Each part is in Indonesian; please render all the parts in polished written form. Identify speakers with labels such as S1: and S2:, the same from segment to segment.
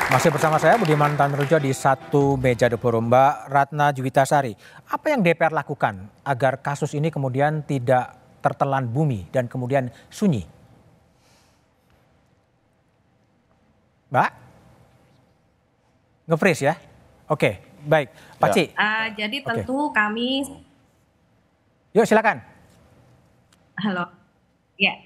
S1: Masih bersama saya Budiman Tanrujo di satu meja The Forum. Mbak Ratna Juwitasari, apa yang DPR lakukan agar kasus ini kemudian tidak tertelan bumi dan kemudian sunyi? Mbak? Nge-freeze ya? Oke, baik. Pak Ci.
S2: Jadi tentu kami...
S1: Yuk silakan.
S2: Halo. Ya.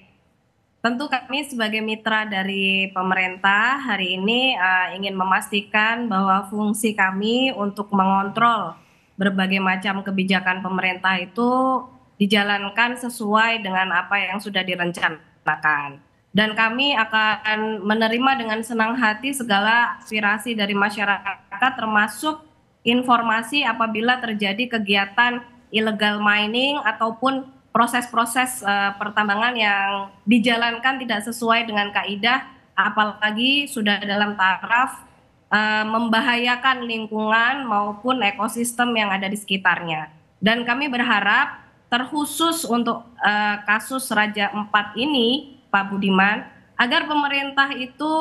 S2: Tentu kami sebagai mitra dari pemerintah hari ini ingin memastikan bahwa fungsi kami untuk mengontrol berbagai macam kebijakan pemerintah itu dijalankan sesuai dengan apa yang sudah direncanakan. Dan kami akan menerima dengan senang hati segala aspirasi dari masyarakat termasuk informasi apabila terjadi kegiatan illegal mining ataupun proses-proses pertambangan yang dijalankan tidak sesuai dengan kaidah, apalagi sudah dalam taraf membahayakan lingkungan maupun ekosistem yang ada di sekitarnya. Dan kami berharap terkhusus untuk kasus Raja Ampat ini, Pak Budiman, agar pemerintah itu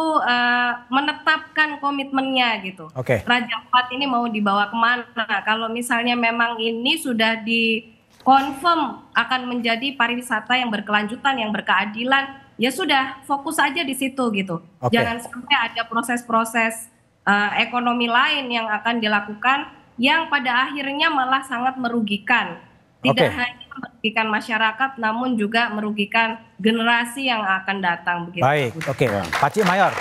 S2: menetapkan komitmennya gitu. Raja Ampat ini mau dibawa kemana? Kalau misalnya memang ini sudah confirm akan menjadi pariwisata yang berkelanjutan, yang berkeadilan, ya sudah fokus aja di situ gitu. Jangan sampai ada proses-proses ekonomi lain yang akan dilakukan yang pada akhirnya malah sangat merugikan. Tidak hanya merugikan masyarakat, namun juga merugikan generasi yang akan datang. Begitu.
S1: Baik, Pak Ci Mayor.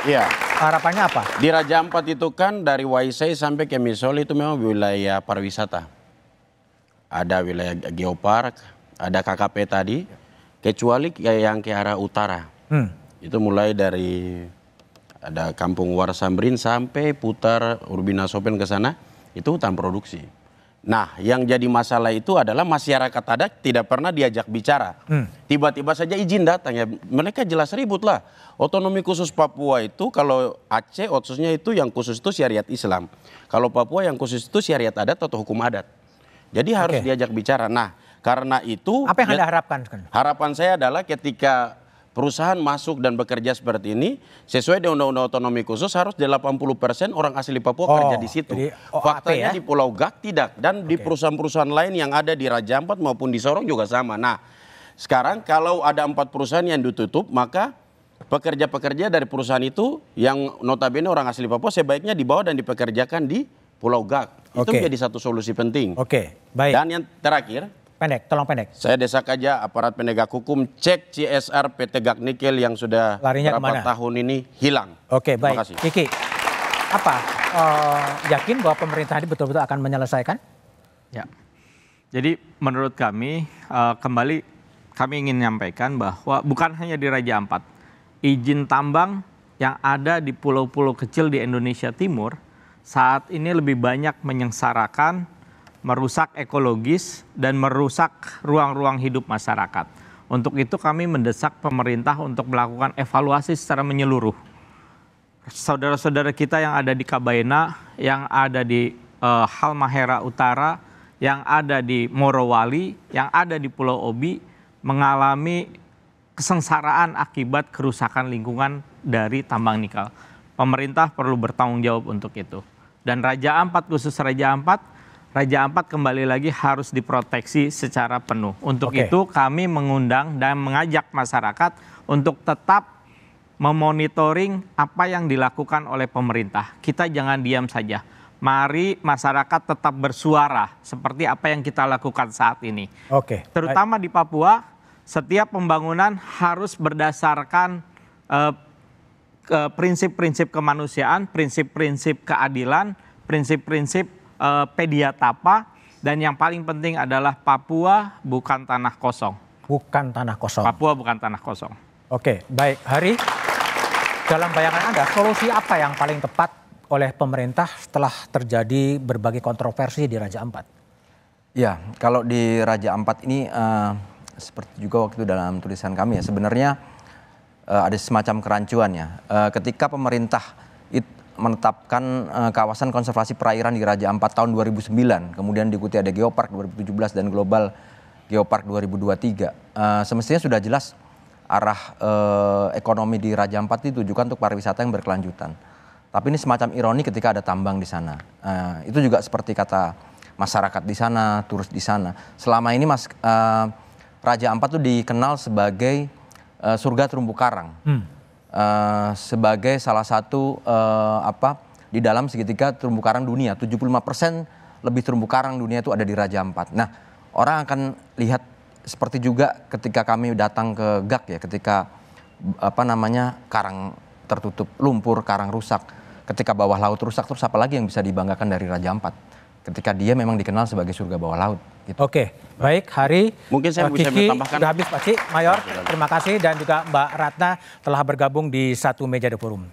S3: Iya.
S1: Harapannya apa?
S3: Di Raja Ampat itu kan dari Waisai sampai ke Misol itu memang wilayah pariwisata. Ada wilayah geopark, ada KKP tadi, kecuali yang ke arah utara. Itu mulai dari ada Kampung Warsambrin sampai putar Urbina Sopen ke sana, itu hutan produksi. Nah, yang jadi masalah itu adalah masyarakat adat tidak pernah diajak bicara. Tiba-tiba saja izin datang ya, mereka jelas ribut lah. Otonomi khusus Papua itu kalau Aceh khususnya itu yang khusus itu syariat Islam. Kalau Papua yang khusus itu syariat adat atau hukum adat. Jadi harus diajak bicara. Nah, karena itu...
S1: Apa yang Anda harapkan?
S3: Harapan saya adalah ketika perusahaan masuk dan bekerja seperti ini, sesuai dengan Undang-Undang Otonomi Khusus harus 80% orang asli Papua kerja di situ.
S1: Jadi
S3: Faktanya di Pulau Gak tidak. Dan di perusahaan-perusahaan lain yang ada di Raja Ampat maupun di Sorong juga sama. Nah, sekarang kalau ada 4 perusahaan yang ditutup, maka pekerja-pekerja dari perusahaan itu yang notabene orang asli Papua sebaiknya dibawa dan dipekerjakan di Pulau Gak. Itu menjadi satu solusi penting.
S1: Baik.
S3: Dan yang terakhir,
S1: tolong pendek.
S3: saya desak aja aparat penegak hukum cek CSR PT Gak Nikel yang sudah berapa tahun ini hilang.
S1: Baik.
S3: Terima kasih.
S1: Kiki, apa yakin bahwa pemerintah ini betul-betul akan menyelesaikan?
S4: Ya. Jadi menurut kami kembali kami ingin menyampaikan bahwa bukan hanya di Raja Ampat, izin tambang yang ada di pulau-pulau kecil di Indonesia Timur saat ini lebih banyak menyengsarakan, merusak ekologis, dan merusak ruang-ruang hidup masyarakat. Untuk itu kami mendesak pemerintah untuk melakukan evaluasi secara menyeluruh. Saudara-saudara kita yang ada di Kabaena, yang ada di Halmahera Utara, yang ada di Morowali, yang ada di Pulau Obi, mengalami kesengsaraan akibat kerusakan lingkungan dari tambang nikel. Pemerintah perlu bertanggung jawab untuk itu. Dan Raja Ampat, khusus Raja Ampat kembali lagi harus diproteksi secara penuh. Untuk itu kami mengundang dan mengajak masyarakat untuk tetap memonitoring apa yang dilakukan oleh pemerintah. Kita jangan diam saja. Mari masyarakat tetap bersuara seperti apa yang kita lakukan saat ini. Terutama di Papua, setiap pembangunan harus berdasarkan prinsip-prinsip kemanusiaan, prinsip-prinsip keadilan, prinsip-prinsip pediatapa, dan yang paling penting adalah Papua bukan tanah kosong.
S1: Bukan tanah kosong.
S4: Papua bukan tanah kosong.
S1: Baik. Hari, dalam bayangan Anda, solusi apa yang paling tepat oleh pemerintah setelah terjadi berbagai kontroversi di Raja Ampat?
S5: Ya, kalau di Raja Ampat ini seperti juga waktu dalam tulisan kami ya, sebenarnya ada semacam kerancuan ya. Ketika pemerintah menetapkan kawasan konservasi perairan di Raja Ampat tahun 2009, kemudian diikuti ada Geopark 2017 dan Global Geopark 2023. Semestinya sudah jelas arah ekonomi di Raja Ampat ditujukan untuk pariwisata yang berkelanjutan. Tapi ini semacam ironi ketika ada tambang di sana. Itu juga seperti kata masyarakat di sana, turis di sana. Selama ini Raja Ampat itu dikenal sebagai surga terumbu karang. Sebagai salah satu di dalam segitiga terumbu karang dunia. 75% lebih terumbu karang dunia itu ada di Raja Ampat. Nah, orang akan lihat seperti juga ketika kami datang ke GAK ya, ketika karang tertutup lumpur, karang rusak. Ketika bawah laut rusak, terus apa lagi yang bisa dibanggakan dari Raja Ampat? Ketika dia memang dikenal sebagai surga bawah laut. Gitu.
S1: Oke, baik Hari,
S3: mungkin saya bisa
S1: Kiki,
S3: menambahkan.
S1: sudah habis Pak Cik, Mayor, terima kasih dan juga Mbak Ratna telah bergabung di Satu Meja The Forum.